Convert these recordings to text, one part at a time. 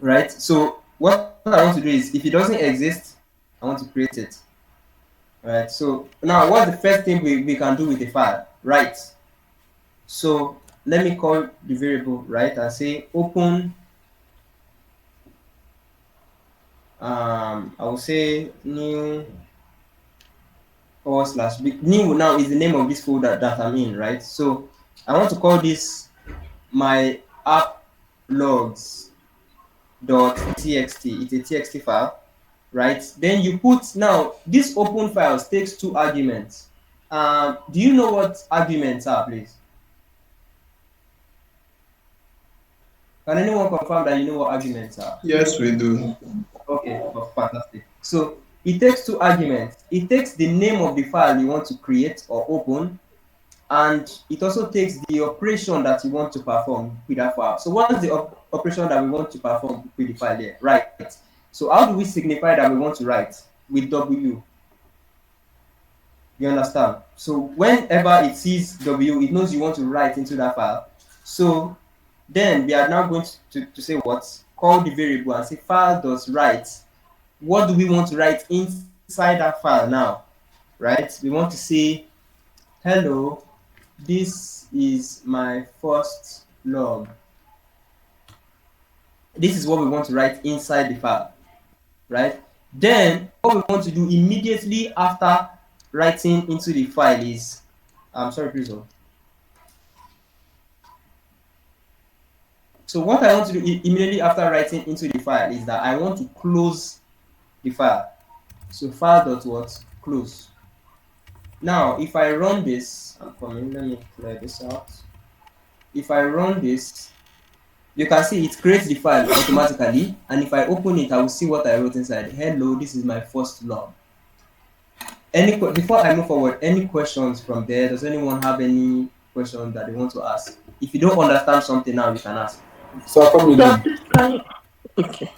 right? So what I want to do is, if it doesn't exist, I want to create it, right? So now, what's the first thing we can do with the file? Write. So let me call the variable, right, and say open. I will say new new now is the name of this folder that I'm in, right? So I want to call this my app logs dot txt. It's a txt file, right? Then you put, now this open files takes two arguments. Do you know what arguments are, please? Can anyone confirm that you know what arguments are? Yes, we do. Okay, fantastic. So it takes two arguments. It takes the name of the file you want to create or open, and it also takes the operation that you want to perform with that file. So what's the operation that we want to perform with the file there? Right. So how do we signify that we want to write? With W. You understand? So whenever it sees W, it knows you want to write into that file. So then we are now going to say what? Call the variable and say file does write. What do we want to write inside that file now? Right? We want to say, hello, this is my first log. This is what we want to write inside the file, right? Then what we want to do immediately after writing into the file is, I'm sorry, please hold. So what I want to do immediately after writing into the file is that I want to close the file. So file dot what? Close. Now if I run this, I'm coming, let me clear this out. If I run this, you can see it creates the file automatically, and if I open it, I will see what I wrote inside. Hello, this is my first log. Before I move forward, any questions from there? Does anyone have any questions that they want to ask? If you don't understand something now, you can ask. So come again. Okay.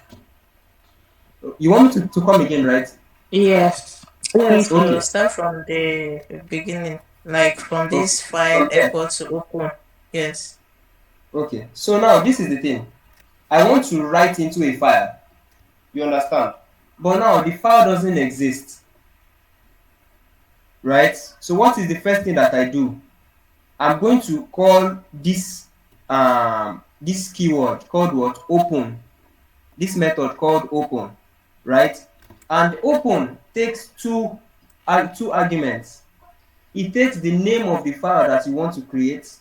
You want me to come again, right? Yes. Yes, Okay. we'll start from the beginning. Like from Okay. this file From there. effort to open. Yes. Okay. So now this is the thing. I want to write into a file. You understand? But now the file doesn't exist. Right? So what is the first thing that I do? I'm going to call this keyword called what? Open. This method called open, right? And open takes two arguments. It takes the name of the file that you want to create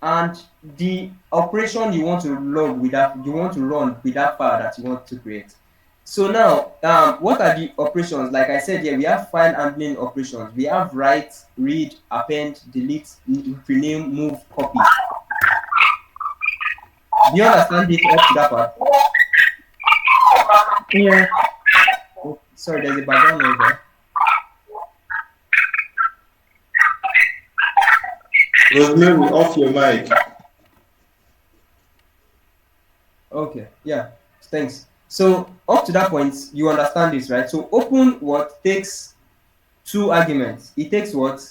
and the operation you want to run with that file that you want to create. So now, what are the operations? Like I said here, we have file handling operations. We have write, read, append, delete, rename, move, copy. Do you understand it up to that part? Yeah. Oh, sorry, there's a background noise there. Rosemary, off your mic. Okay, yeah, thanks. So up to that point, you understand this, right? So open what takes two arguments. It takes what?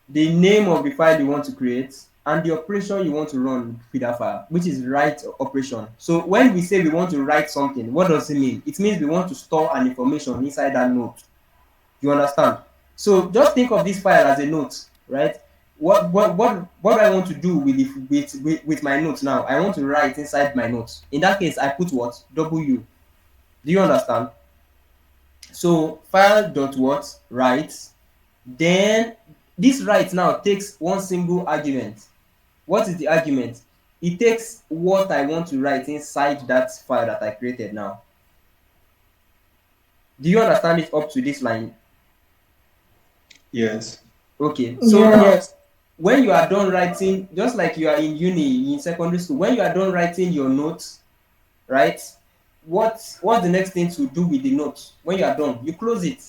The name of the file you want to create and the operation you want to run with that file, which is write operation. So when we say we want to write something, what does it mean? It means we want to store an information inside that note. You understand? So just think of this file as a note, right? What I want to do with my notes now? I want to write inside my notes. In that case, I put what? W. Do you understand? So file dot what? Write. Then this write now takes one single argument. What is the argument? It takes what I want to write inside that file that I created now. Do you understand it up to this line? Yes. Okay, so now Yes. when you are done writing, just like you are in uni, in secondary school, when you are done writing your notes, right? What's the next thing to do with the notes? When you are done, you close it,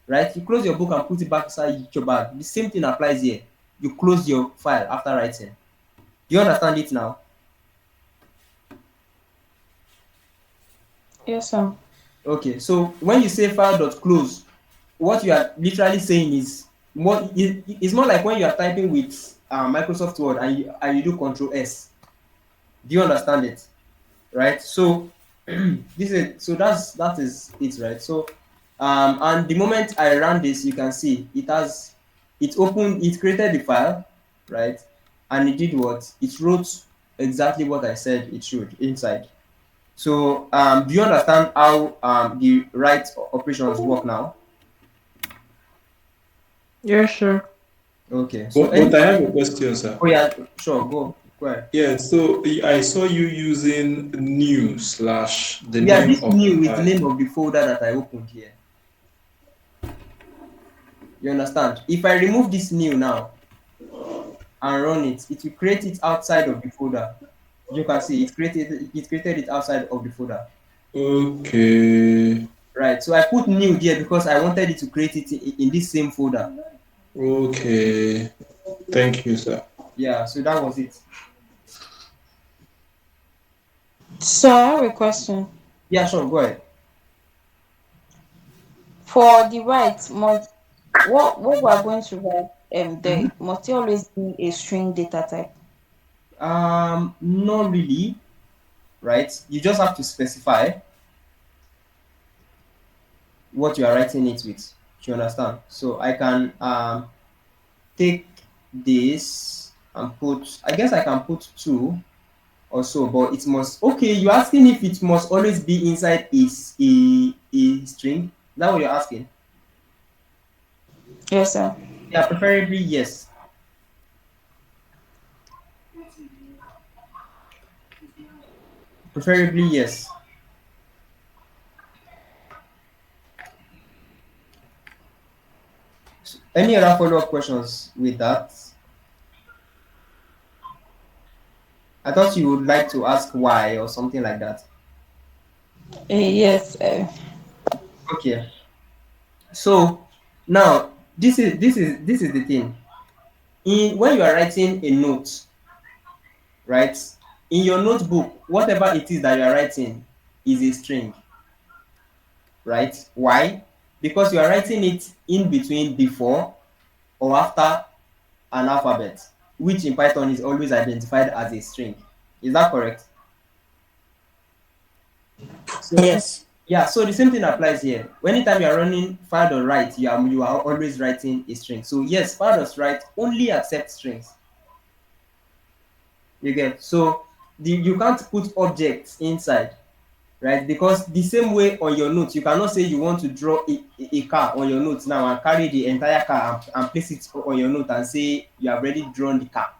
right? You close your book and put it back inside your bag. The same thing applies here. You close your file after writing. Do you understand it now? Yes, sir. Okay, so when you say file.close, what you are literally saying is it's more like when you are typing with Microsoft Word and you do Control S. Do you understand it? Right? So This is so that is it, right? So and the moment I ran this, you can see it opened, it created the file, right? And it did what? It wrote exactly what I said it should inside. So do you understand how the write operations work now? Yeah, sure. Okay. So But any I have a question, sir. oh yeah, sure, go ahead. Yeah, so I saw you using new slash the Yeah, name this of the new is the file. name of the folder that I opened here. You understand? If I remove this new now and run it, it will create it outside of the folder. You can see it created it outside of the folder. Okay. Right. So I put new there because I wanted it to create it in this same folder. Okay. Thank you, sir. Yeah, so that was it. So I have a question. Yeah, sure, go ahead. For the right, must what we are going to write there Mhm. must it always be a string data type? Not really, right? You just have to specify what you are writing it with. Do you understand? So I can take this and put, I guess I can put two or so, but it must, okay, you're asking if it must always be inside a string? Is that what you're asking? Yes, sir. Yeah, preferably yes. Preferably yes. Any other follow-up questions with that? I thought you would like to ask why or something like that. Yes. Okay. So now this is the thing. In when you are writing a note, right? In your notebook, whatever it is that you are writing is a string, right? Why? Because you are writing it in between before or after an alphabet, which in Python is always identified as a string. Is that correct? So Yes. yeah, so the same thing applies here. Anytime you are running file.write, you are always writing a string. So yes, file.write only accepts strings. You get so you can't put objects inside, right? Because the same way on your notes, you cannot say you want to draw a car on your notes now and carry the entire car and place it on your note and say you have already drawn the car.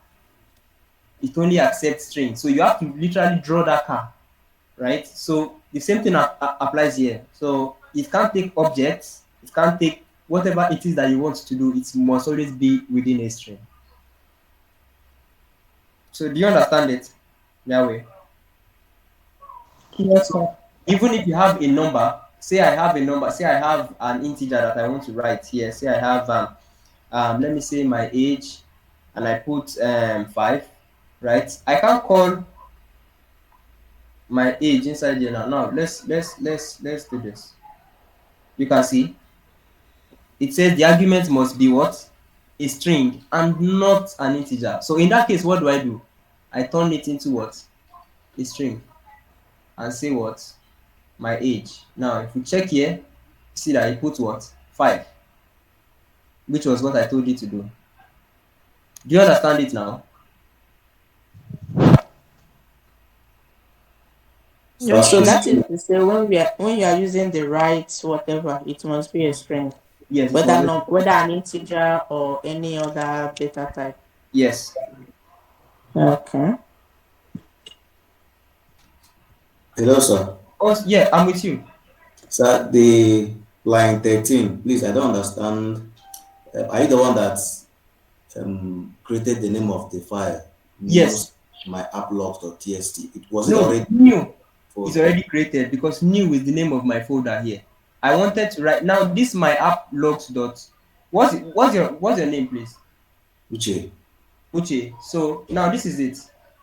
It only accepts strings. So you have to literally draw that car, right? So the same thing applies here. So it can't take objects, it can't take whatever it is that you want to do, it must always be within a string. So do you understand it that way? Yes, So sir. even if you have a number, say I have a number, say I have an integer that I want to write here, say I have let me say my age and I put 5, right? I can't call my age inside here now. Now let's do this. You can see it says the argument must be what? A string and not an integer. So in that case, what do? I turn it into what? A string and say what? My age. Now, if we check here, see that I put what? 5, which was what I told you to do. Do you understand it now? Yeah, Start so with that is to say when you are using the right whatever, it must be a string, Yes, it whether was. not whether an integer or any other data type. Yes. Okay. Hello, sir. Oh, yeah, I'm with you. Sir, the line 13, please, I don't understand. Are you the one that created the name of the file, Yes. news my applogs.txt? Was it No, already new is for already created because new is the name of my folder here. I wanted to write now this my app logs dot. What's your name, please? Uche? Uche. So now this is it.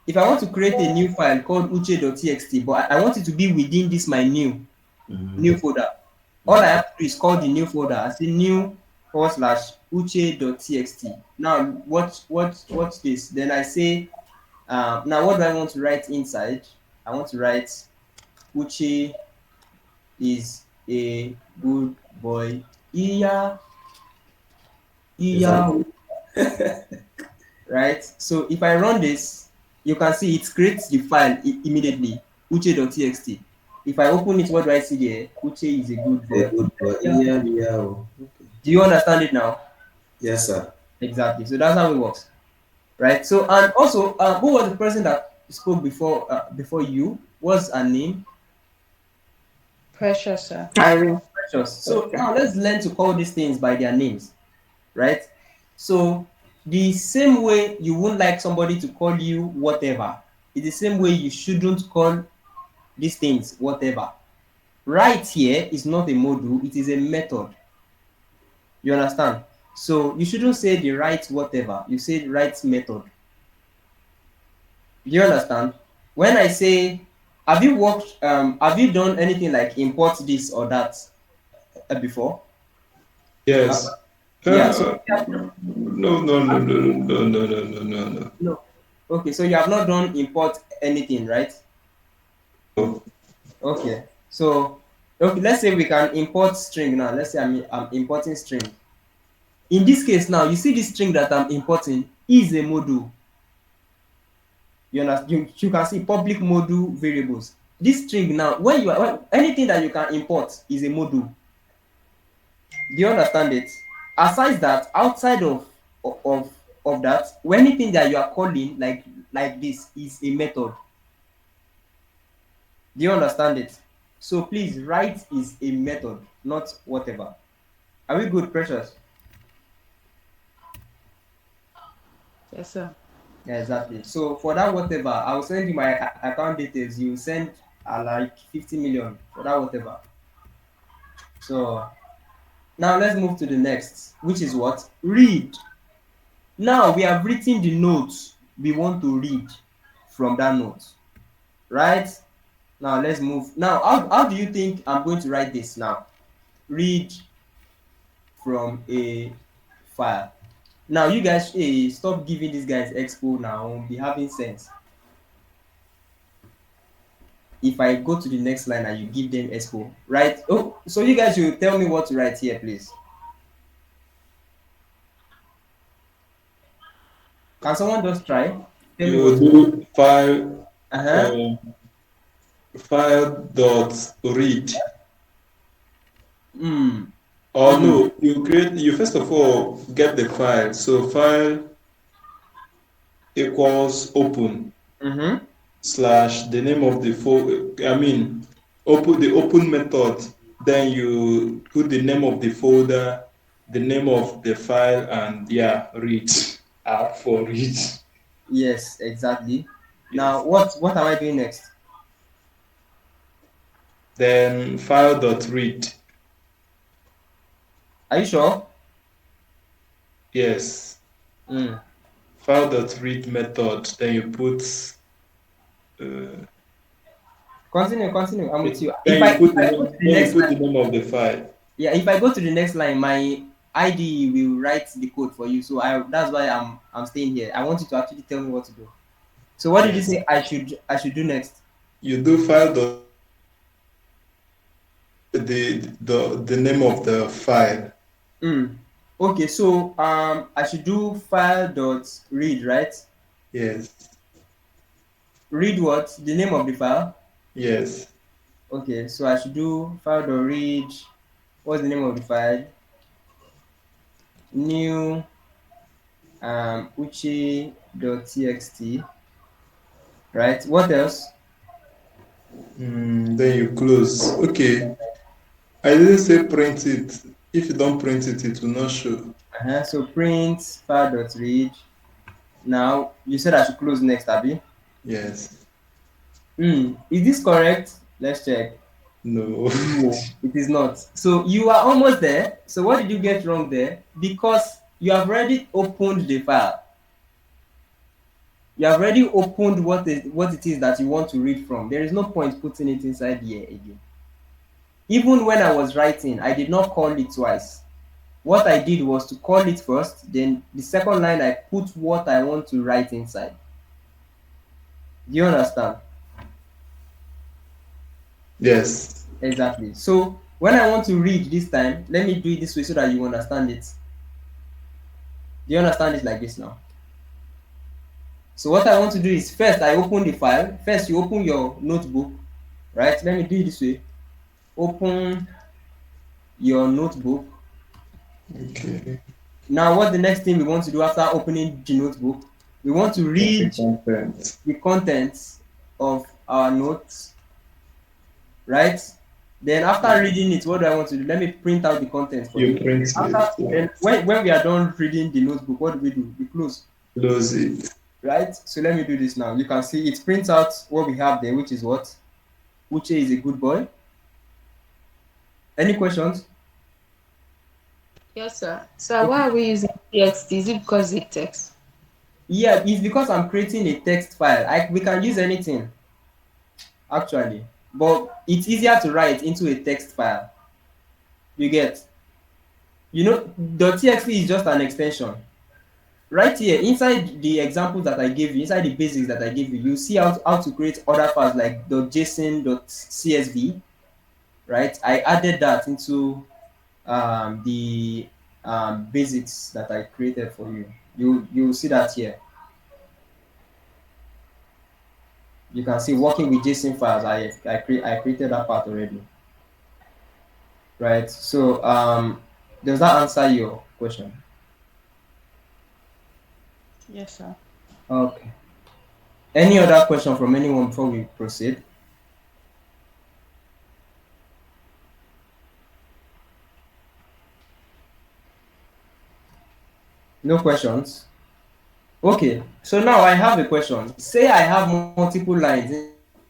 If I want to create a new file called uche.txt, but I want it to be within this my new Mm-hmm. folder, all I have to do is call the new folder and say new forward slash uche.txt. Now watch this. Then I say now what do I want to write inside? I want to write Uche is a good boy. Iya, iya, Exactly. right? So if I run this, you can see it creates the file immediately, uche.txt. If I open it, what do I see there? Uche is a good A boy. good boy. Yeah. Yeah, yeah. Oh. Okay. Do you understand it now? Yes, sir. Exactly. So that's how it works, right? So and also, who was the person that spoke before you? What's her name? Precious, sir. Irene. Precious. So Okay. now let's learn to call these things by their names, right? So the same way you won't like somebody to call you whatever, it's the same way you shouldn't call these things whatever. Right here is not a module, it is a method. You understand? So you shouldn't say the right whatever, you say the right method. Do you understand? When I say, have you done anything like import this or that before? Uh, Yes. yeah, so No, no, no, no, no, no, no, no, no, no. no. Okay, so you have not done import anything, right? No. Okay. So okay, let's say we can import string now. Let's say I'm importing string. In this case now, you see this string that I'm importing is a module. You understand? You can see public module variables. This string now, anything that you can import is a module. Do you understand it? Aside that, outside of of that, when anything that you are calling like this is a method. Do you understand it? So please, write is a method, not whatever. Are we good, Precious? Yes, sir. Yeah, exactly. So for that whatever, I'll send you my account details. You send like 50 million for that whatever. So now let's move to the next, which is what? Read. Now we have written the notes we want to read from that note, right? Now let's move. Now, how do you think I'm going to write this now? Read from a file. Now you guys, hey, stop giving these guys expo now. Be having sense. If I go to the next line and you give them expo, right? Oh, so you guys should tell me what to write here, please. Can someone just try? Tell me what You to. do file Uh-huh. um, file dot read. Hmm. Or Hmm. no, you first of all get the file. So file equals open Mm-hmm. slash the name of the folder. I mean, open the open method. Then you put the name of the folder, the name of the file, and yeah, read. For read. Yes, exactly. Now, Yes. what am I doing next? Then file dot read. Are you sure? Yes. Hmm. File dot read method. Then you put. Uh, Continue, continue. I'm with you. then you If put the I go to name. the Then you next put the line, name of the file. yeah, if I go to the next line, my IDE will write the code for you. So that's why I'm staying here. I want you to actually tell me what to do. So what did you Yes. say I should do next? You do file dot the name of the file. Hmm. Okay, so I should do file dot read, right? Yes. Read what? The name of the file? Yes. Okay, so I should do file dot read. What's the name of the file? New uche.txt, right? What else? Then you close. Okay. I didn't say print it. If you don't print it, it will not show. So print file.read. Now you said I should close next, Abby. Yes. Is this correct? Let's check. No. No, it is not. So you are almost there. So what did you get wrong there? Because you have already opened the file. You have already opened what it is that you want to read from. There is no point putting it inside here again. Even when I was writing, I did not call it twice. What I did was to call it first, then the second line I put what I want to write inside. Do you understand? Yes. Exactly. So when I want to read this time, let me do it this way so that you understand it. Do you understand it like this now? So what I want to do is first I open the file. First you open your notebook, right? Let me do it this way. Open your notebook. Okay. Now what the next thing we want to do after opening the notebook? We want to Check the read content. the contents of our notes, right? Then after reading it, what do I want to do? Let me print out the content for You you. print After it. Yeah. then when we are done reading the notebook, what do? We close, Close it. right? So let me do this now. You can see it prints out what we have there, which is what? Uche is a good boy. Any questions? Yes, sir. So Okay. why are we using text? Is it because it text? Yeah, it's because I'm creating a text file. We can use anything actually, but it's easier to write into a text file. You get? You know, .txt is just an extension. Right here, inside the examples that I gave you, inside the basics that I gave you, you see how to create other files like .json, .csv, right? I added that into the basics that I created for you. You see that here. You can see working with JSON files. I created that part already, right? So does that answer your question? Yes, sir. Okay. Any other question from anyone before we proceed? No questions? Okay. So now I have a question. Say I have multiple lines inside my code.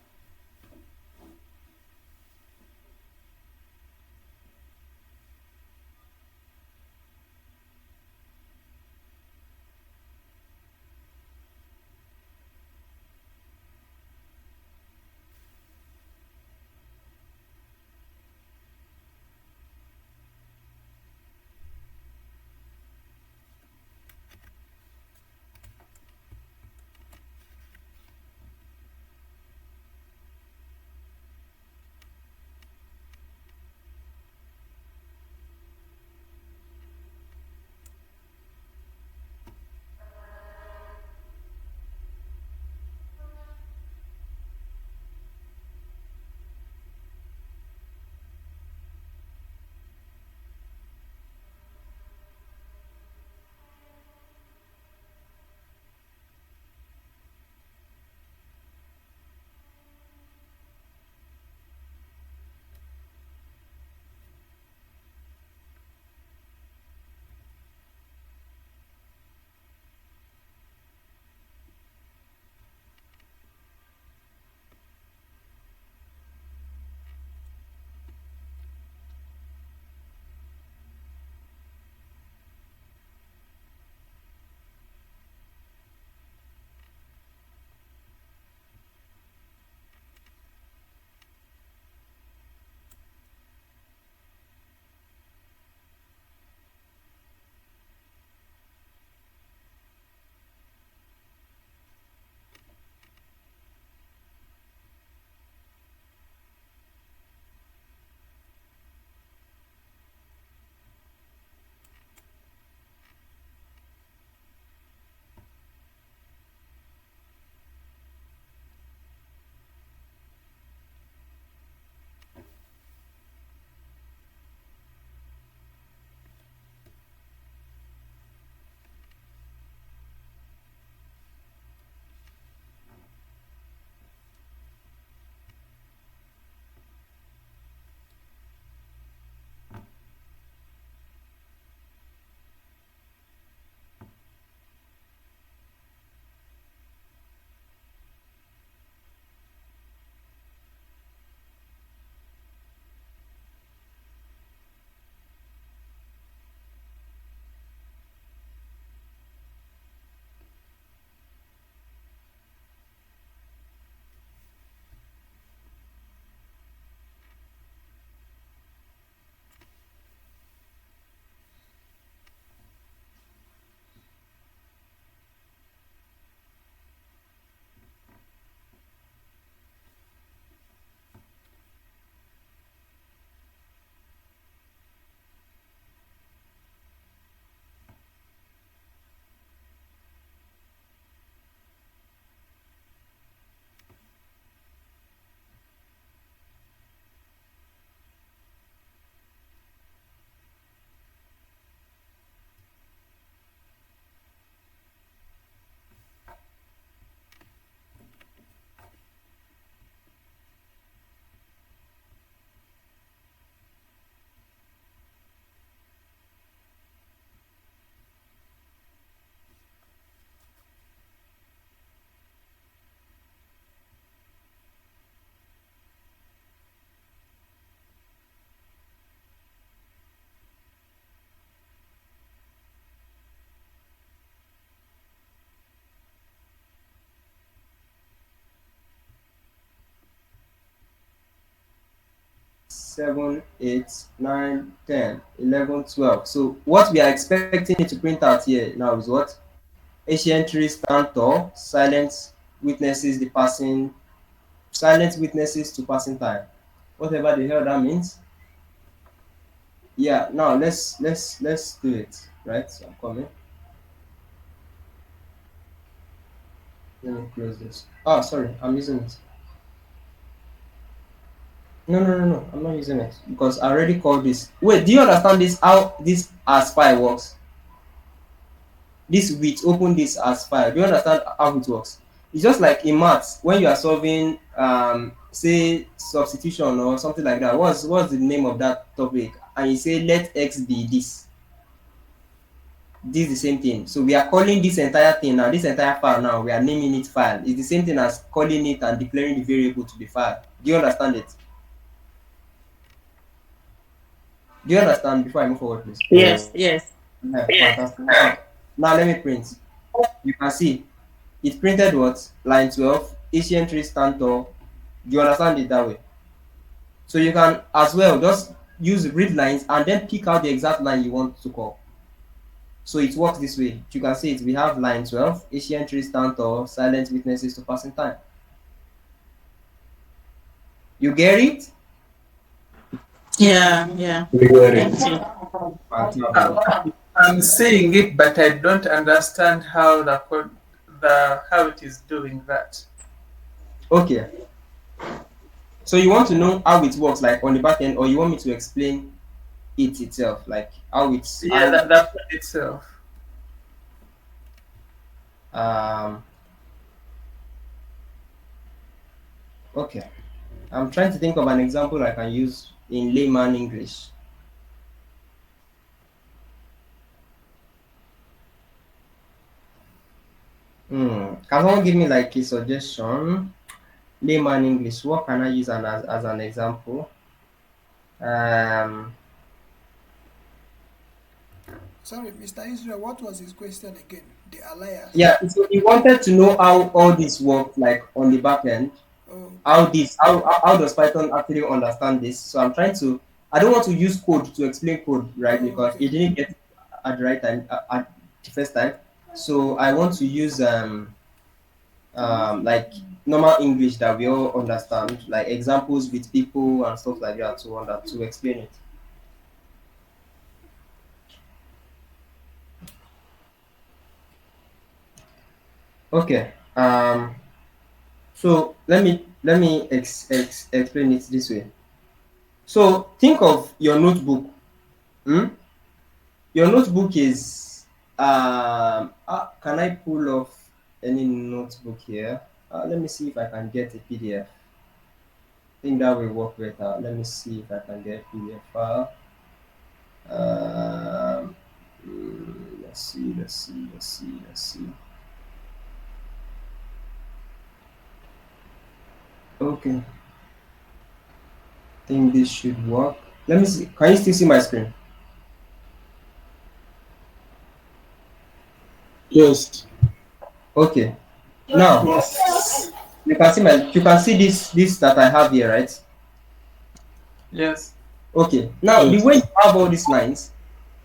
7, 8, 9, 10, 11, 12. So what we are expecting it to print out here now is what? Ancient trees stand tall, silent witnesses to passing time. Whatever the hell that means. Yeah, now let's do it. Right? So I'm coming. Let me close this. Oh, sorry, I'm using it. No. I'm not using it because I already called this. Wait, do you understand this? How this as file works? This with open this as file. Do you understand how it works? It's just like in maths when you are solving say substitution or something like that. What's the name of that topic? And you say let x be this. This is the same thing. So we are calling this entire thing now, this entire file now, we are naming it file. It's the same thing as calling it and declaring the variable to be file. Do you understand it? Do you understand before I move forward, please? Yes, yes. Yeah, fantastic. Now let me print. You can see it printed what? Line 12, Asian tree stand tall. Do you understand it that way? So you can as well just use read lines and then pick out the exact line you want to call. So it works this way. You can see it. We have line 12, Asian tree stand tall, silent witnesses to passing time. You get it? Yeah, yeah. We got Thank it. you. Fantastic. I'm seeing it, but I don't understand how how it is doing that. Okay. So you want to know how it works, like on the back end, or you want me to explain it itself, like how it's Yeah, how that code itself. um okay. I'm trying to think of an example I can use in layman English. Can someone give me like a suggestion? Layman English. What can I use as an example? Um, Sorry, Mr. Israel, what was his question again? The alias. yeah. So he wanted to know how all this works, like on the back end. Oh, How this how does Python actually understand this? So I'm trying to. I don't want to use code to explain code, right? oh, Because okay. it didn't get it at the right time at the first time. So I want to use like normal English that we all understand, like examples with people and stuff like that to explain it. Okay. So let me explain it this way. So think of your notebook. Hmm? Your notebook is can I pull off any notebook here? Let me see if I can get a PDF. I think that will work better. Let me see if I can get a PDF file. Um, let's see. Okay, think this should work. Let me see. Can you still see my screen? Yes. Okay. Now you can see this that I have here, right? Yes. Okay. Now the Yes. way you have all these lines,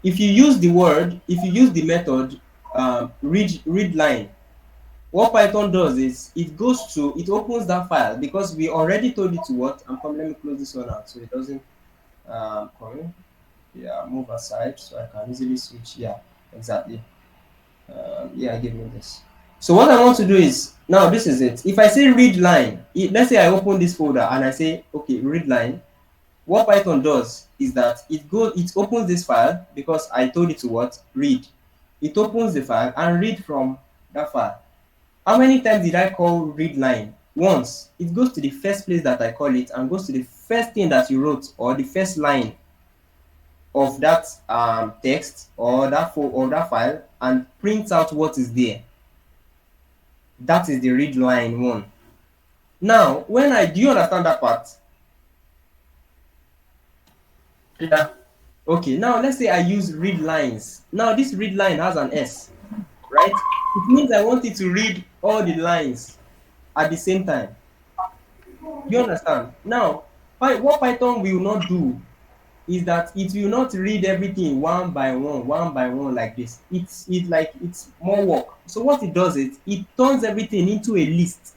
if you use the method read line, what Python does is it opens that file because we already told it to what. I'm coming. Let me close this one out so it doesn't come in. Yeah, move aside so I can easily switch. Yeah, exactly. Yeah, give me this. So what I want to do is now this is it. If I say read line, let's say I open this folder and I say okay read line. What Python does is that it opens this file because I told it to what read. It opens the file and read from that file. How many times did I call read line? Once. It goes to the first place that I call it and goes to the first thing that you wrote or the first line of that text or that file and prints out what is there. That is the read line one. Now, do you understand that part? Yeah. Okay, now let's say I use read lines. Now this read line has an S, right? It means I want it to read all the lines at the same time. You understand? Now, what Python will not do is that it will not read everything one by one like this. It's more work. So what it does is it turns everything into a list.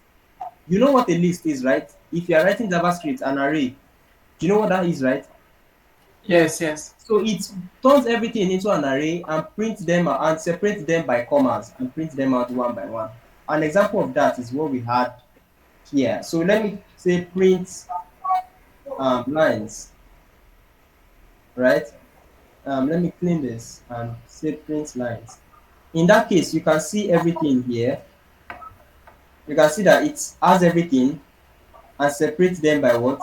You know what a list is, right? If you are writing JavaScript, an array, do you know what that is, right? Yes, yes. So it turns everything into an array and prints them out and separates them by commas and prints them out one by one. An example of that is what we had here. So let me say print lines, right? Let me clean this and say print lines. In that case, you can see everything here. You can see that it has everything and separates them by what?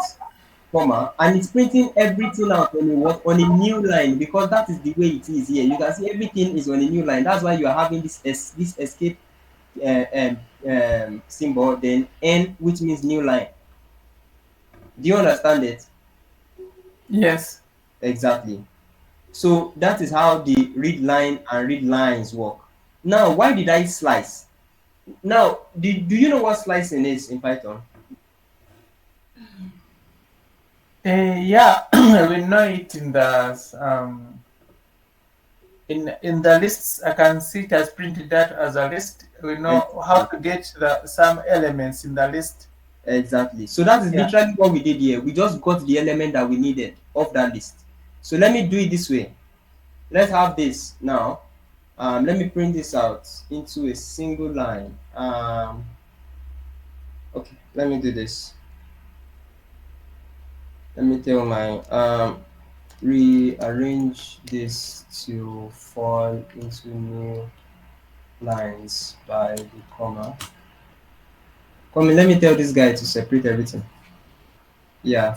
Comma. And it's printing everything out on a what? On a new line, because that is the way it is here. You can see everything is on a new line. That's why you are having this escape symbol, then N, which means new line. Do you understand it? Yes. Exactly. So that is how the read line and read lines work. Now, why did I slice? Now, do you know what slicing is in Python? Yeah, we know it in the in the lists. I can see it has printed that as a list. We know how Exactly. to get the some elements in the list. Exactly. So that is Yeah. literally what we did here. We just got the element that we needed of that list. So let me do it this way. Let's have this now. Let me print this out into a single line. Okay, let me do this. Let me tell my rearrange this to fall into new lines by the comma. Come in, let me tell this guy to separate everything. Yeah.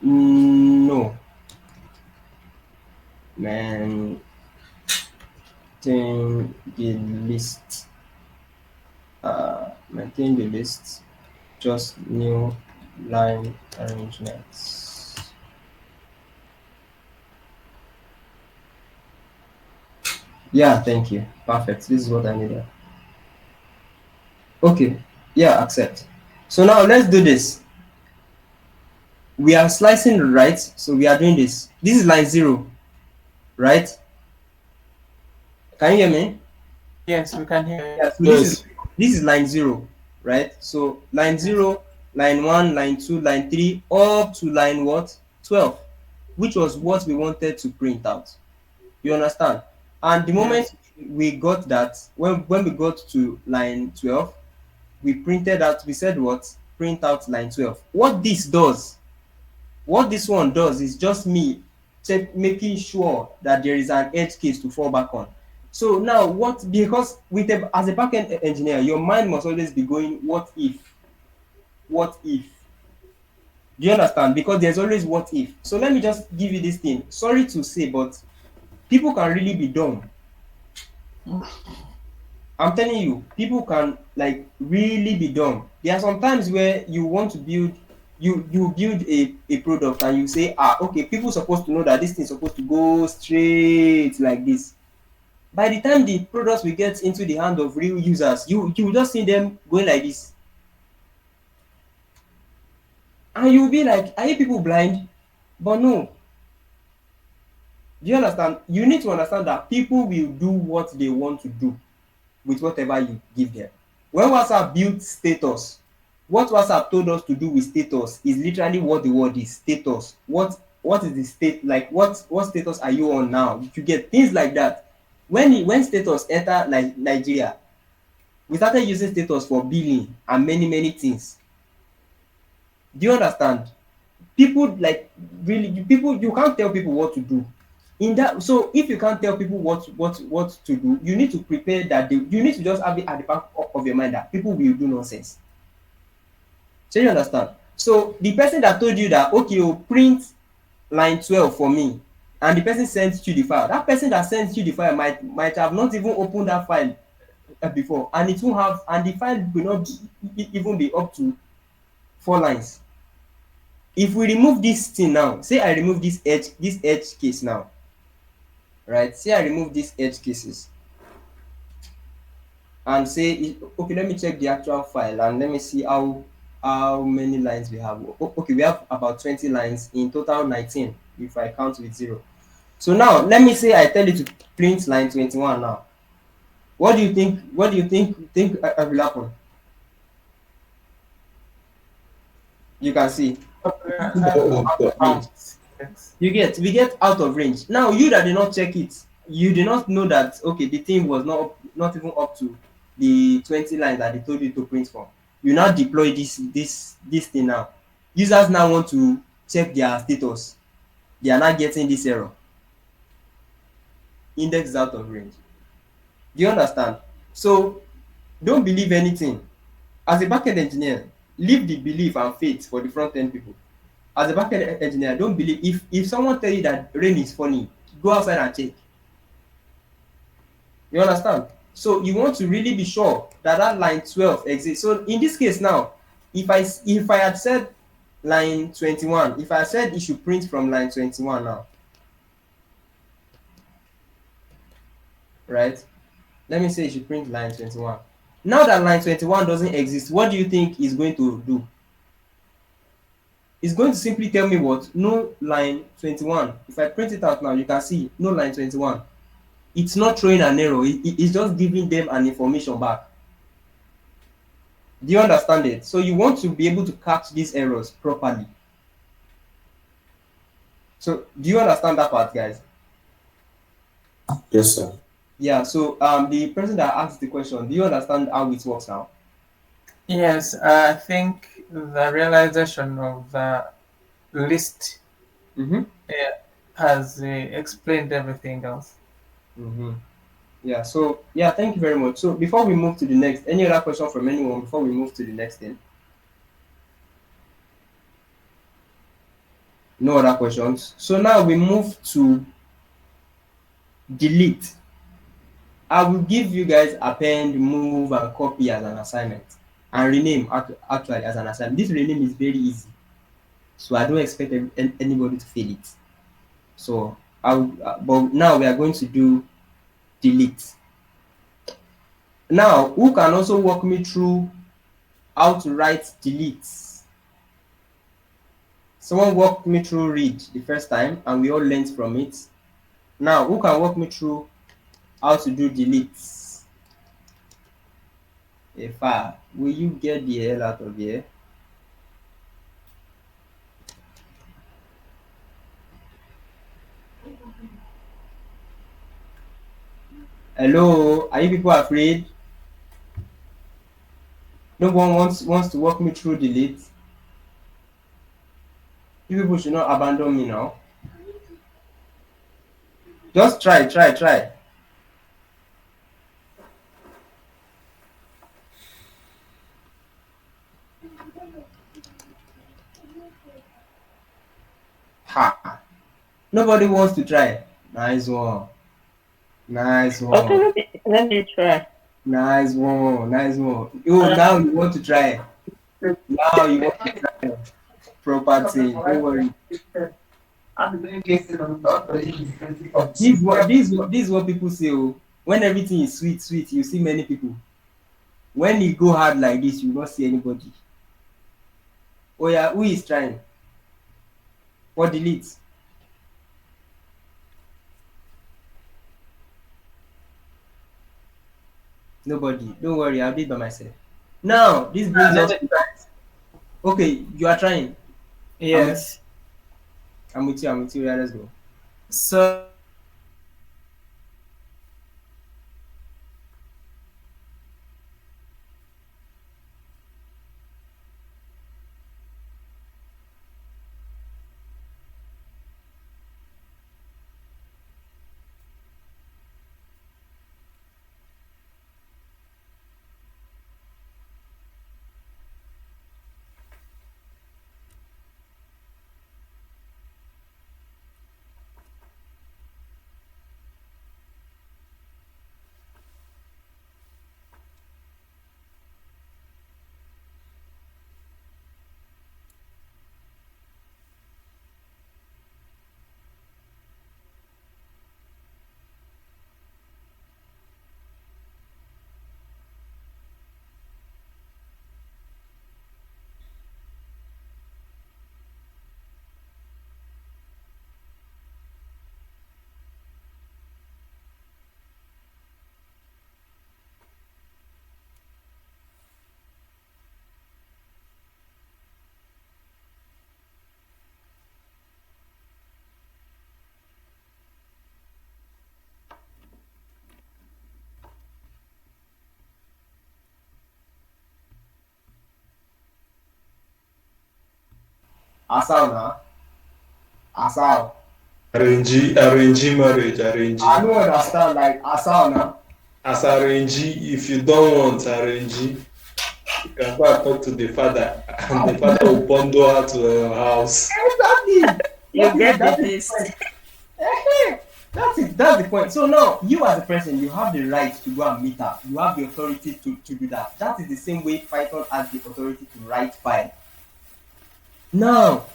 No. Maintain the list. Maintain the list. Just new line arrangements. Yeah, thank you. Perfect. This is what I needed. Okay. Yeah, accept. So now let's do this. We are slicing right, so we are doing this. This is line 0, right? Can you hear me? Yes, we can hear you. Yeah, so Yes. this is line 0, right? So line 0, line 1, line 2, line 3, up to line what? 12, which was what we wanted to print out. You understand? And the moment Yes. we got that, when we got to line 12, we printed out, we said what? Print out line 12. What this one does is just me making sure that there is an edge case to fall back on. So now what, because as a backend engineer, your mind must always be going, what if? What if? Do you understand? Because there's always what if. So let me just give you this thing. Sorry to say, but people can really be dumb. I'm telling you, people can like really be dumb. There are some times where you want to build, you build a product and you say, okay, people supposed to know that this thing is supposed to go straight like this. By the time the products will get into the hand of real users, you will just see them going like this, and you'll be like, are you people blind? But no, do you understand? You need to understand that people will do what they want to do with whatever you give them. When WhatsApp built status, what WhatsApp told us to do with status is literally what the word is, status. What is the state, like what status are you on now? You get things like that. When status enter like Nigeria, we started using status for billing and many things. Do you understand? People like really, people, you can't tell people what to do in that. So if you can't tell people what to do, you need to prepare that you need to just have it at the back of your mind that people will do nonsense. So you understand? So the person that told you that, okay, you print line 12 for me, and the person sent you the file, that person that sent you the file might have not even opened that file before, and it won't have, and the file will not even be up to 4 lines. If we remove this thing now, say I remove this edge case now, right? Say I remove these edge cases and say, okay, let me check the actual file and let me see how how many lines we have. Okay, we have about 20 lines in total, 19 if I count with zero. So now let me say I tell you to print line 21 now. What do you think? What do you think will happen? You can see out of range. Out. Yes. You get, we get out of range. Now you that did not check it, you did not know that okay the thing was not even up to the 20 lines that they told you to print from. You now deploy this thing now. Users now want to check their status. They are not getting this error. Index is out of range. Do you understand? So don't believe anything. As a backend engineer, leave the belief and faith for the front end people. As a backend engineer, don't believe if someone tell you that rain is funny, go outside and check. You understand? So you want to really be sure that that line 12 exists. So in this case now, if I had said line 21, if I said it should print from line 21 now, right? Let me say it should print line 21. Now that line 21 doesn't exist, what do you think is going to do? It's going to simply tell me what? No line 21. If I print it out now, you can see no line 21. It's not throwing an error. It's just giving them an information back. Do you understand it? So you want to be able to catch these errors properly. So do you understand that part, guys? Yes, sir. Yeah. So the person that asked the question, do you understand how it works now? Yes, I think the realization of the list Mm-hmm. has explained everything else. Mm-hmm. Yeah. So yeah, thank you very much. So before we move to the next, any other question from anyone before we move to the next thing? No other questions. So now we move to delete. I will give you guys append, move, and copy as an assignment, and rename actually as an assignment. This rename is very easy, so I don't expect anybody to fail it. So but now we are going to do delete. Now, who can also walk me through how to write delete? Someone walked me through read the first time, and we all learned from it. Now, who can walk me through how to do delete? Will you get the hell out of here? Hello, are you people afraid? No one wants to walk me through delete. You people should not abandon me now. Just try. Ha! Nobody wants to try. Nice one. Nice Okay, one. let me try. Nice one. Nice one. Oh, now you want to try. Now you want to try. Proper thing. Don't worry. This is what people say. Oh, when everything is sweet, you see many people. When you go hard like this, you will not see anybody. Oh yeah, who is trying? For delete. Nobody. Don't worry, I'll do it by myself. Now, this brings us to, okay, you are trying. Yes. I'm with you. I'm with you. Yeah, let's go. So Asal now. Asal. Arrange marriage, arrange. I don't understand like asal now. As arrange, if you don't want arrange, you can go and talk to the father, and the father will bundle her to her house. Exactly. You get the That is the gist. point. That's it. That's the point. So now you as a person, you have the right to go and meet her. You have the authority to do that. That is the same way Python has the authority to write file. Now,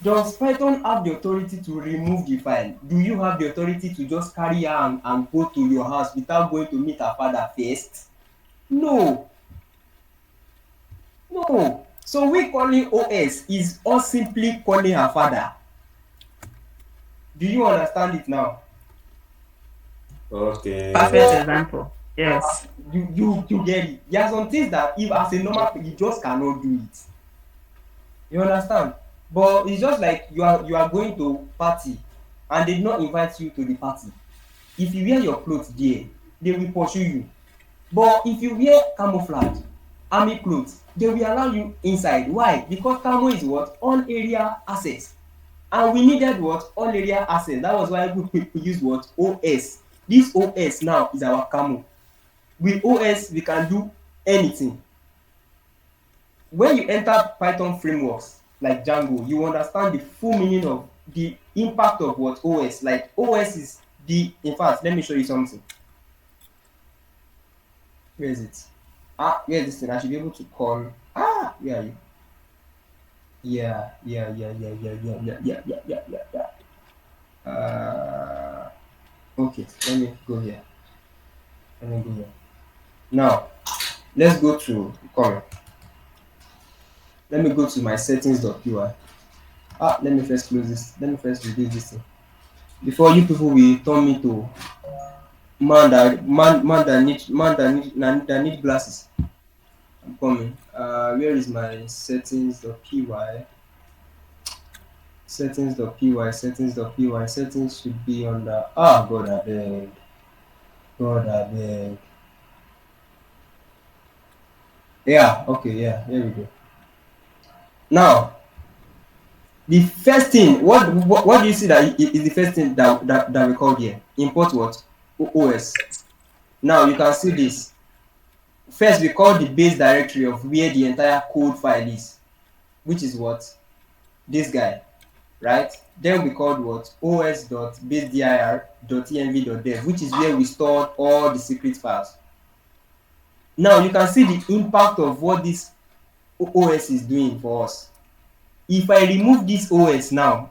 does Python have the authority to remove the file? Do you have the authority to just carry her and go to your house without going to meet her father first? No. No. So we calling OS is us simply calling her father. Do you understand it now? Okay. Perfect example. Yes. You get it. There are some things that if as a normal you just cannot do it. You understand? But it's just like you are going to party and they did not invite you to the party. If you wear your clothes there, they will pursue you. But if you wear camouflage, army clothes, they will allow you inside. Why? Because camo is what? On area access. And we needed what? All area access. That was why we use what? OS. This OS now is our camo. With OS, we can do anything. When you enter Python frameworks like Django, you understand the full meaning of the impact of what OS. Like OS is the, in fact, let me show you something. Where is it? Where is this thing? I should be able to call. Where are you? Yeah. Okay, let me go here. Now, let's go to comment. Let me go to my settings.py. Let me first close this. Let me first reduce this thing. Before you people will turn me to man that need glasses. I'm coming. Where is my settings.py? Settings should be under God I beg. Yeah, okay, yeah, here we go. Now, the first thing, what do you see that is the first thing that we called here? Import what? OS. Now you can see this. First, we call the base directory of where the entire code file is, which is what? This guy, right? Then we called what? os.basedir.env.dev, which is where we stored all the secret files. Now you can see the impact of what this OS is doing for us. If I remove this OS now,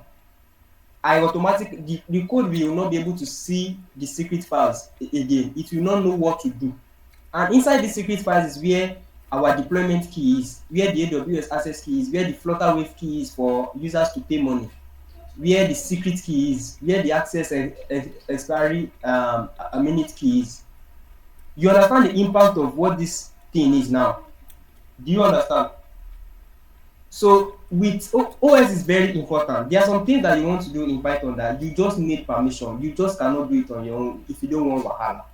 I automatically the code will not be able to see the secret files again. It will not know what to do. And inside the secret files is where our deployment key is, where the AWS access key is, where the Flutterwave key is for users to pay money, where the secret key is, where the access expiry a minute key is. You understand the impact of what this thing is now? Do you understand? So with OS is very important. There are some things that you want to do in Python that you just need permission. You just cannot do it on your own if you don't want wahala.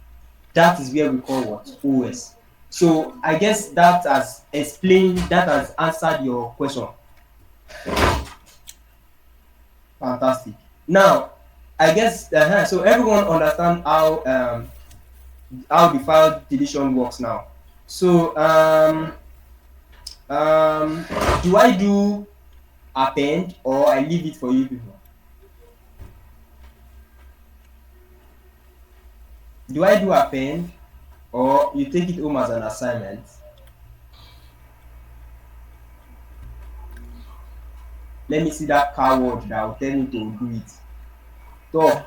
That is where we call what? OS. So I guess that has explained, that has answered your question. Fantastic. Now, I guess so everyone understand how the file deletion works now. So do I do append or I leave it for you people? Do I do append or you take it home as an assignment? Let me see that car word that will tell me to do it. So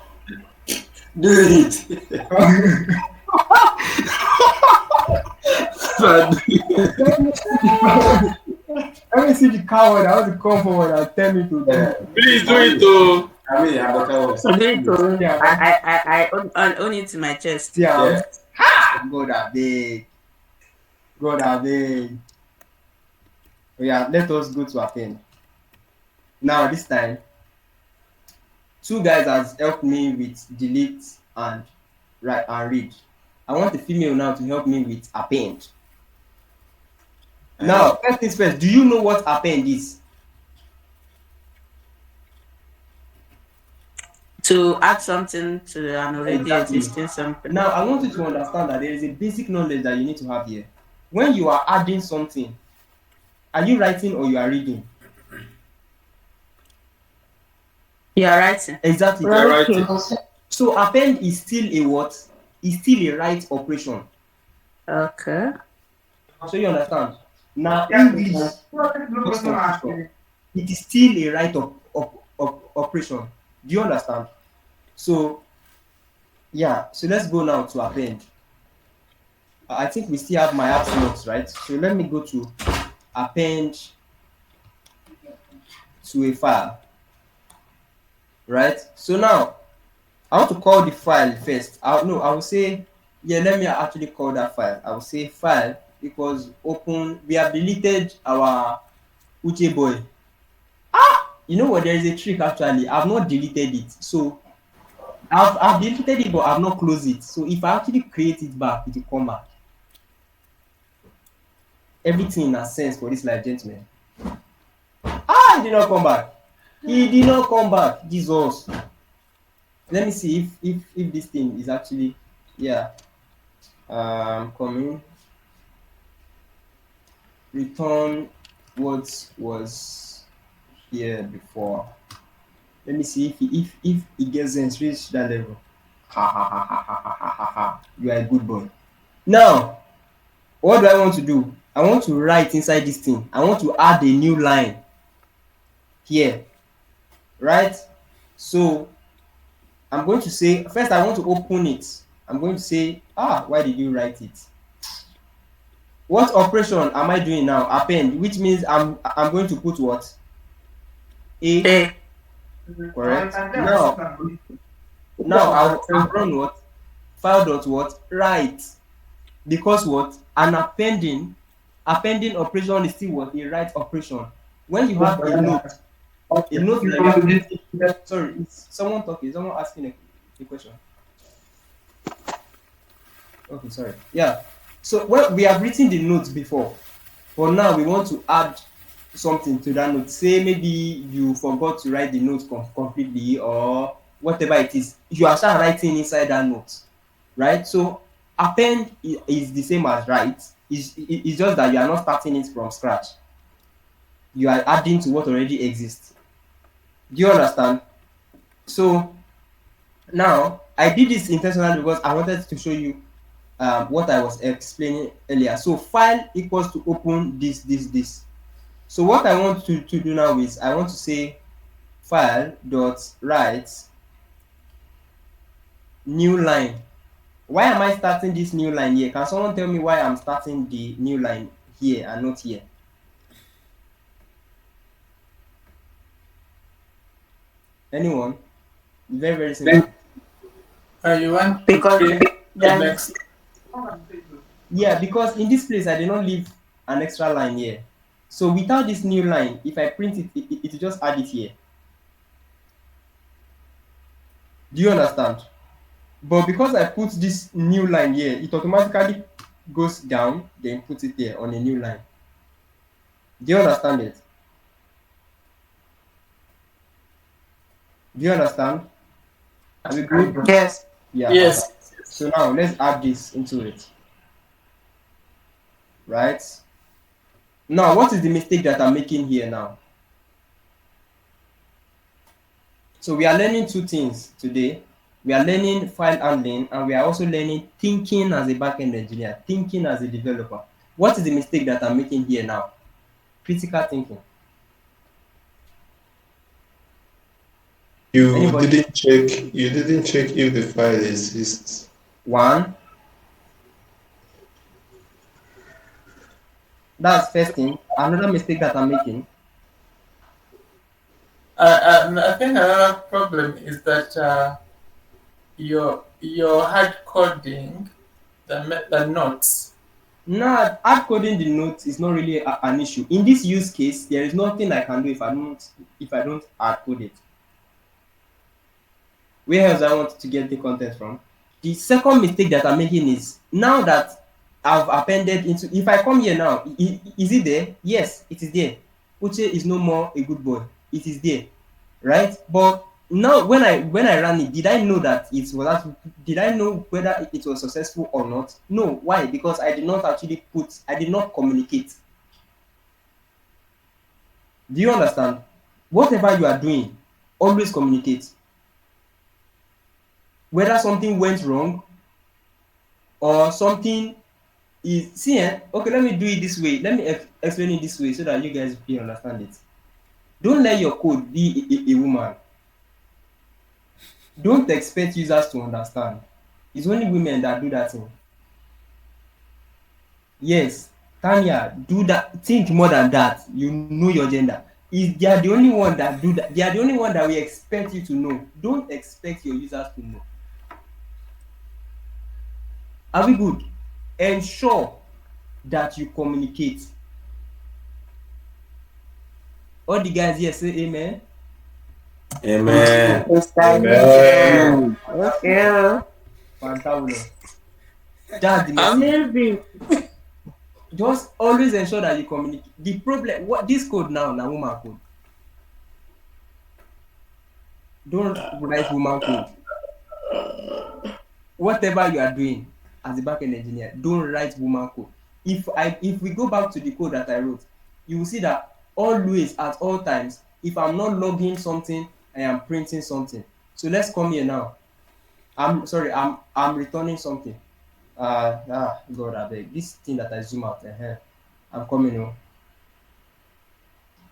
Do it. let me see the car word that will come forward and tell me to do it. Please do it though. I mean, I'm the coward. So do it to Yeah. I own it to my chest. Yeah. God abeg. God abeg. Yeah, let us go to append. Now this time, two guys has helped me with delete and write and read. I want the female now to help me with append. Now, first things first, do you know what append is? To add something to an already Exactly. existing something. Now, I want you to understand that there is a basic knowledge that you need to have here. When you are adding something, are you writing or you are reading? You are writing. Exactly. Yeah, right. Writing. So append is still a what? Is still a right operation. Okay. So you understand? Now English just confusion. It is still a right operation. Do you understand? So yeah. So let's go now to append. I think we still have my apps notes, right? So let me go to append to a file, right? So now I want to call the file first. No, I will say, yeah, let me actually call that file. I will say file equals open. We have deleted our Uche boy. You know what? There is a trick actually. I've not deleted it. So I've deleted it, but I've not closed it. So if I actually create it back, it will come back. Everything in a sense for this life, gentlemen. He did not come back. He did not come back. Jesus. Let me see if this thing is actually, yeah. Coming. Return what was here before. Let me see if it gets reach that level. Ha ha ha ha ha ha ha ha. You are a good boy. Now, what do I want to do? I want to write inside this thing. I want to add a new line here, right? So I'm going to say first I want to open it. I'm going to say, why did you write it? What operation am I doing now? Append, which means I'm going to put what? A. Correct. Now I'll run what? File dot what? Write. Because what? An appending operation is still what? A write operation. When you have a note like sorry, is someone talking? Is someone asking a question? Okay, sorry. Yeah. So well, we have written the notes before, but now we want to add something to that note. Say maybe you forgot to write the note completely or whatever it is. You are start writing inside that note, right? So append is the same as write. It's just that you are not starting it from scratch. You are adding to what already exists. Do you understand? So now I did this intentionally because I wanted to show you what I was explaining earlier. So file equals to open this. So what I want to do now is I want to say file dot write new line. Why am I starting this new line here? Can someone tell me why I'm starting the new line here and not here? Anyone? Very, very simple. You want to Because print the then next. Yeah, because in this place I did not leave an extra line here. So without this new line, if I print it will just add it here. Do you understand? But because I put this new line here, it automatically goes down, then put it there on a new line. Do you understand it? Do you understand? Are we good? yes. Yeah. Yes. So now let's add this into it. Right? Now, what is the mistake that I'm making here now? So we are learning two things today. We are learning file handling and we are also learning thinking as a backend engineer, thinking as a developer. What is the mistake that I'm making here now? Critical thinking. Anybody? You didn't check if the file exists. One. That's first thing. Another mistake that I'm making. I think another problem is that you're hard coding the notes. Now, hard coding the notes is not really an issue. In this use case, there is nothing I can do if I don't hard code it. Where else I want to get the content from? The second mistake that I'm making is now that I've appended into. If I come here now, is it there? Yes, it is there. Uche is no more a good boy. It is there, right? But Now when I ran it, did I know that it was did I know whether it was successful or not? No. Why? Because I did not communicate. Do you understand? Whatever you are doing, always communicate. Whether something went wrong or something is see okay, let me do it this way. Let me explain it this way so that you guys will understand it. Don't let your code be a woman. Don't expect users to understand. It's only women that do that thing. Yes, Tanya, do that. Think more than that. You know your gender. Is they are the only one that do that. They are the only one that we expect you to know. Don't expect your users to know. Are we good? Ensure that you communicate. All the guys here say amen. Amen. Amen. Good. Okay. Fantabulous. That's the message. Amazing. Just always ensure that you communicate. The problem, what this code now woman code. Don't write woman code. Whatever you are doing as a backend engineer, don't write woman code. If we go back to the code that I wrote, you will see that always at all times, if I'm not logging something, I am printing something. So let's come here now. I'm sorry, I'm returning something. God, I beg. This thing that I zoom out, I'm coming on.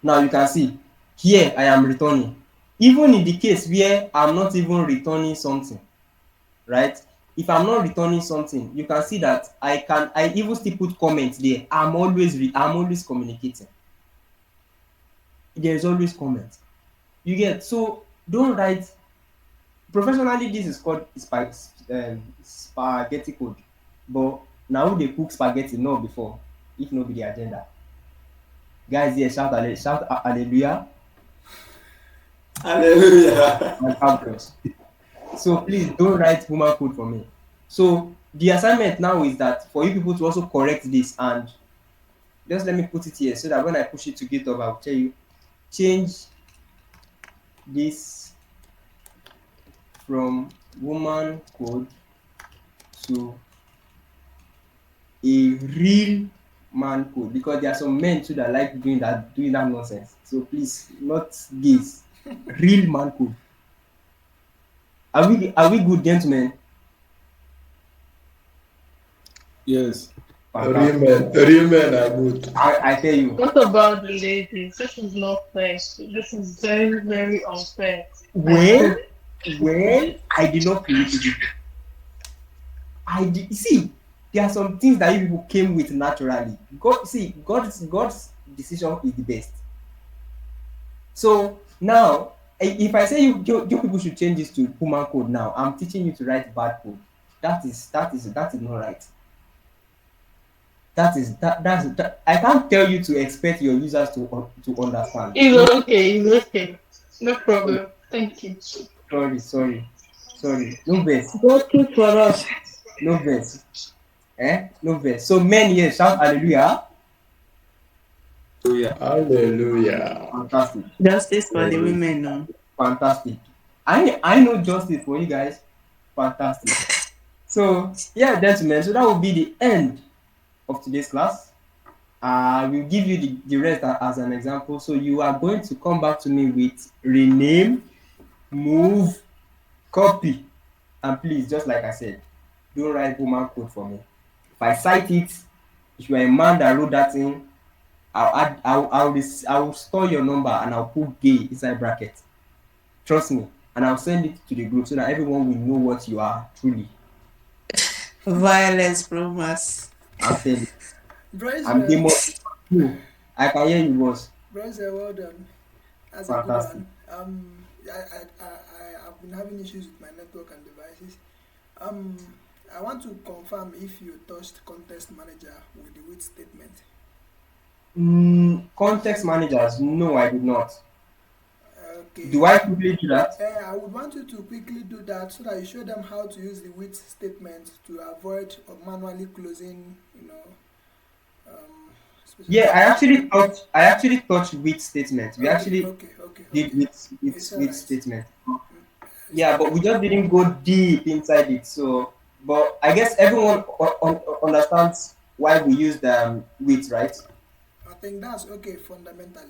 Now you can see here I am returning. Even in the case where I'm not even returning something, right? If I'm not returning something, you can see that I even still put comments there. I'm always communicating. There's always comments. You get, so don't write professionally. This is called spaghetti code, but now they cook spaghetti no before, if no be the agenda. Guys here shout hallelujah Hallelujah. and fabulous. So please don't write woman code for me. So the assignment now is that for you people to also correct this, and just let me put it here so that when I push it to GitHub, I'll tell you change this from woman code to a real man code, because there are some men too that like doing that nonsense. So please, not this real man code. Are we good, gentlemen? Yes. Fantastic. Real men are good. I tell you. What about the ladies? This is not fair. This is very, very unfair. Well, I did not create it. I did see. There are some things that you people came with naturally. God's decision is the best. So now, if I say you people should change this to human code now, I'm teaching you to write bad code. That is not right. I can't tell you to expect your users to understand. It's okay. It's okay. No problem. Thank you. Sorry. No verse. Go keep for us. No verse. No verse. So men here shout hallelujah. Hallelujah. Fantastic. Justice for the women now. Fantastic. I know justice for you guys. Fantastic. So yeah, gentlemen, so that will be the end of today's class. I will give you the rest as an example. So you are going to come back to me with rename, move, copy, and please, just like I said, don't write woman code for me. If I cite it, if you are a man that wrote that thing, I'll store your number and I'll put gay inside bracket. Trust me, and I'll send it to the group so that everyone will know what you are truly. Violence from us. I'll tell you. Bryce, I'm the most. I can hear you, boss. Bryce, well done. That's a Fantastic. good one. I've been having issues with my network and devices. I want to confirm if you touched context manager with the with statement. Context managers, no, I did not. Okay. Do I quickly do that? I would want you to quickly do that so that you show them how to use the with statement to avoid manually closing, Yeah, I actually touched with statement. We actually okay. did with It's alright. statement. Yeah, but we just didn't go deep inside it. So, but I guess everyone understands why we use the width, right? I think that's okay fundamentally.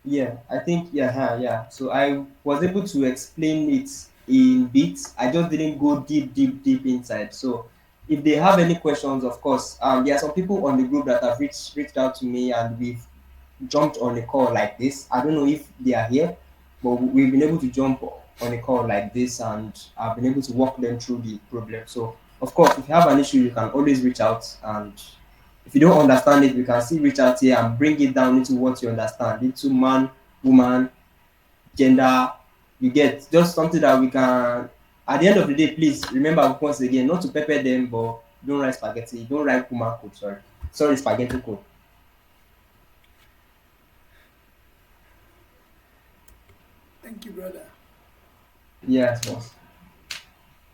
Yeah, I think yeah, yeah. So I was able to explain it in bits. I just didn't go deep inside. So if they have any questions, of course, there are some people on the group that have reached out to me, and we've jumped on a call like this. I don't know if they are here, but we've been able to jump on a call like this, and I've been able to walk them through the problem. So of course, if you have an issue, you can always reach out, and if you don't understand it, you can still reach out here and bring it down into what you understand, into man, woman, gender. You get just something that we can. At the end of the day, please remember once again not to pepper them, but don't write spaghetti. Don't write woman code. Sorry, spaghetti code. Thank you, brother. Yes, boss.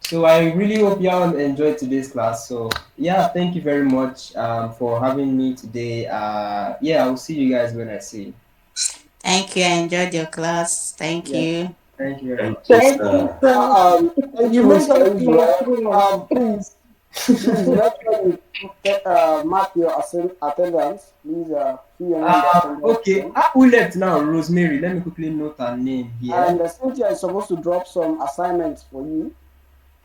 So I really hope y'all enjoyed today's class. So yeah, thank you very much for having me today. Yeah, I'll see you guys when I see you. Thank you. I enjoyed your class. Thank Yeah, you. thank you very Thank much. you, Thank you, sir. sir. Thank You you, made us Mr. play Israel. through. Please make sure you mark your attendance. Please fill your name in the attendance Okay, form. who left now? Rosemary. Let me quickly note her name here. And Cynthia is supposed to drop some assignments for you.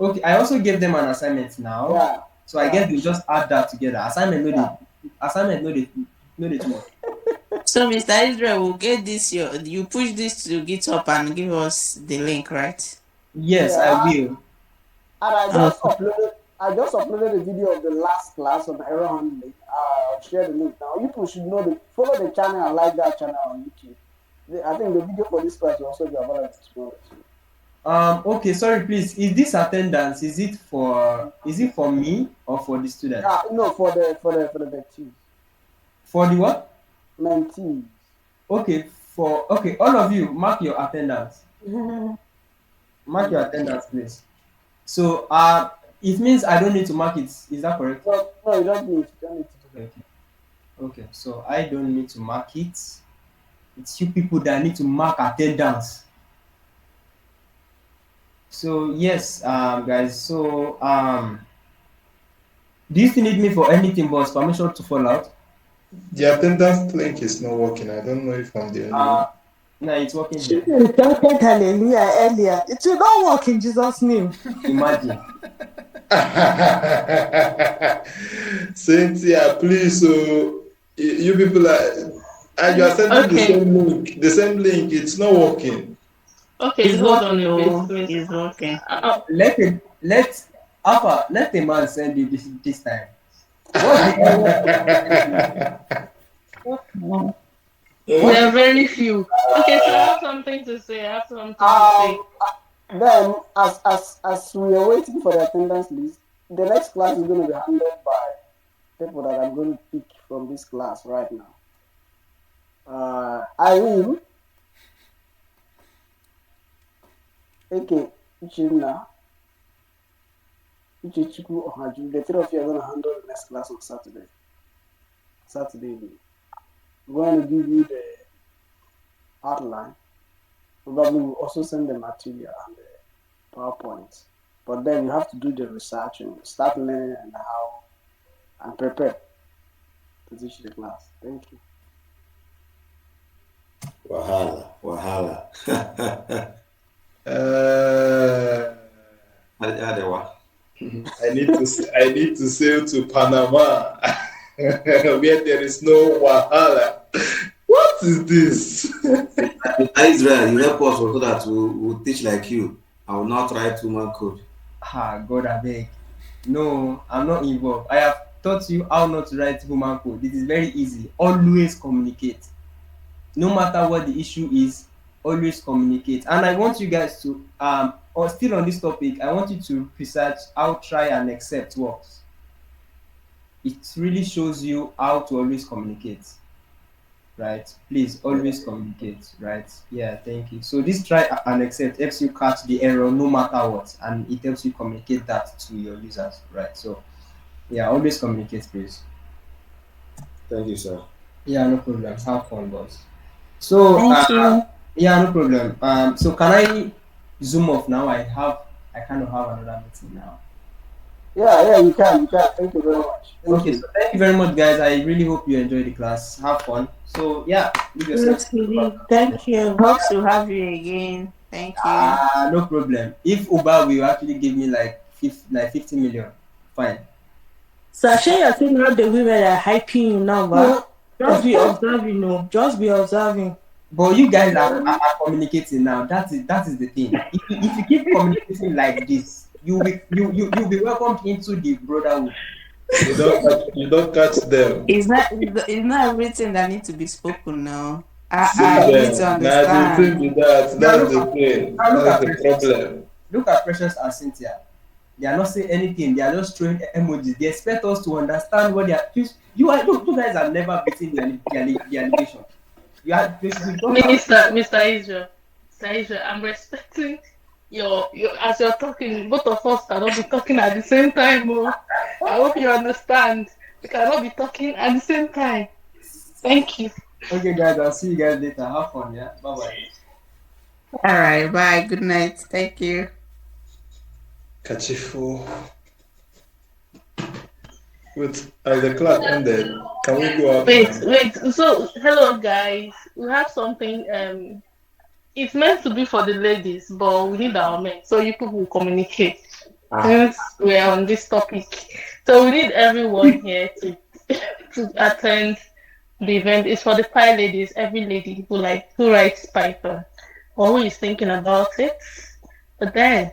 Okay, I also gave them an assignment now. Yeah, So I yeah, guess we just add that together. yeah. Assignment no dey too much. So, Mr. Israel, will get this. You push this to GitHub and give us the link, right? Yes, I Yeah, will. and I Oh, just uploaded. I just uploaded a video of the last class on error handling. I'll share the link now. You people should know follow the channel and like that channel on YouTube. I think the video for this class will also be available tomorrow too. Okay, sorry, please. Is this attendance? Is it for me or for the student? No, for the mentees. For the what? Mentees. Okay, all of you mark your attendance. Mark your attendance, please. So it means I don't need to mark it. Is that correct? No, you don't need. You don't need to do that. Okay. Okay, so I don't need to mark it. It's you people that need to mark attendance. So yes, guys. So do you still need me for anything, boss? Permission to fall out? The attendance link is not working. I don't know if I'm the only one. No, it's working here. You shouted hallelujah earlier. It will not work in Jesus' name. Imagine. Cynthia, please, so you people are, and you are sending the Okay. same link. The same link. It's not working. Okay, it's hold on working. a bit, Oh, please. it's working. Let Alpha, let the man send you this time. What's the error? There are very few. Okay, so I have something to say. Then, as we are waiting for the attendance list, the next class is going to be handled by people that I'm going to pick from this class right now. Irene, Eke, Uchenna, Uchechukwu, Ohaju. The three of you are going to handle the next class on Saturday. Saturday evening. I'm going to give you the outline. Probably we'll also send the material and the PowerPoint. But then you have to do the research and start learning and how and prepare to teach the class. Thank you. Wahala. Adewa. I need to sail to Panama, where there is no wahala. What is this? Israel, you help us so that we'll teach like you. I will not write woman code. God, I beg. No, I'm not involved. I have taught you how not to write human code. It is very easy. Always communicate. No matter what the issue is, always communicate. And I want you guys to or still on this topic, I want you to research how try and accept works. It really shows you how to always communicate. Right? Please always communicate, right? Yeah, thank you. So this try and accept helps you catch the error no matter what, and it helps you communicate that to your users, right? So yeah, always communicate, please. Thank you, sir. Yeah, no problem. Have fun, boss. So Thank you. yeah, no problem. So zoom off now. I kind of have another meeting now. Yeah, you can. Thank you very much. Thank Okay, you. so thank you very much, guys. I really hope you enjoy the class. Have fun. So yeah, leave yourselves. Yes, really. Thank you. Hope to have you again. Thank you. No problem. If Uber will actually give me like 50 million, fine. Sasha, you're saying all the women are hyping you now, but just be observing, no. Just be observing. But you guys are communicating now. That is the thing. If you keep communicating like this, you'll be welcomed into the brotherhood. You don't catch them. It's not everything that needs to be spoken now. See You need to them. Now the understand. thing is that Now that's look the at thing. now look That's at the Precious. problem. Look at Precious and Cynthia. They are not saying anything. They are just throwing emojis. They expect us to understand what they are. You guys are never beating the allegation. You don't have. Mr. Israel, I'm respecting your as you're talking. Both of us cannot be talking at the same time. Oh. I hope you understand. We cannot be talking at the same time. Thank you. Okay, guys. I'll see you guys later. Have fun. Yeah. Bye bye. All right. Bye. Good night. Thank you. Kachifu. Wait, as the class ended, can we go out Wait, now? wait. So, hello guys. We have something. It's meant to be for the ladies, but we need our men, so you people will communicate. Since we're on this topic, so we need everyone here to to attend the event. It's for the Pi ladies. Every lady who writes Python or who is thinking about it. But then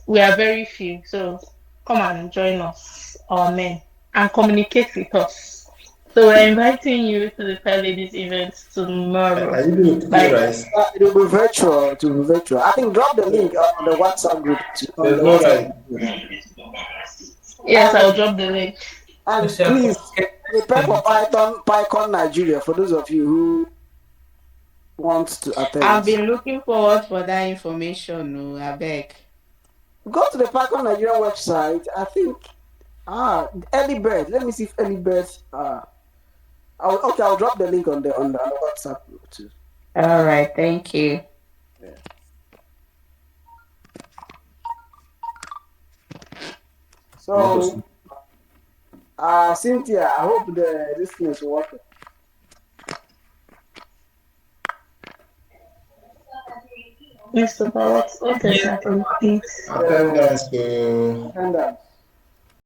we are very few, so come and join us, our men, and communicate with us. So we're inviting you to the Pi ladies event tomorrow. Are you going to play By rice? It will be virtual. It will be virtual. I think drop the link on the WhatsApp group. On There's the no WhatsApp rice. group. yes, I'll drop the link. And please prepare for PyCon Nigeria for those of you who want to I've attend. been looking forward for that information. No, I beg. Go to the PyCon Nigeria website. I think early bird. Let me see if early bird. I'll drop the link on the WhatsApp group too. All right. Thank you. Yeah. So, Cynthia, I hope this thing is working. Mr. Bowers, what does that mean, please? Attendance. Attendance.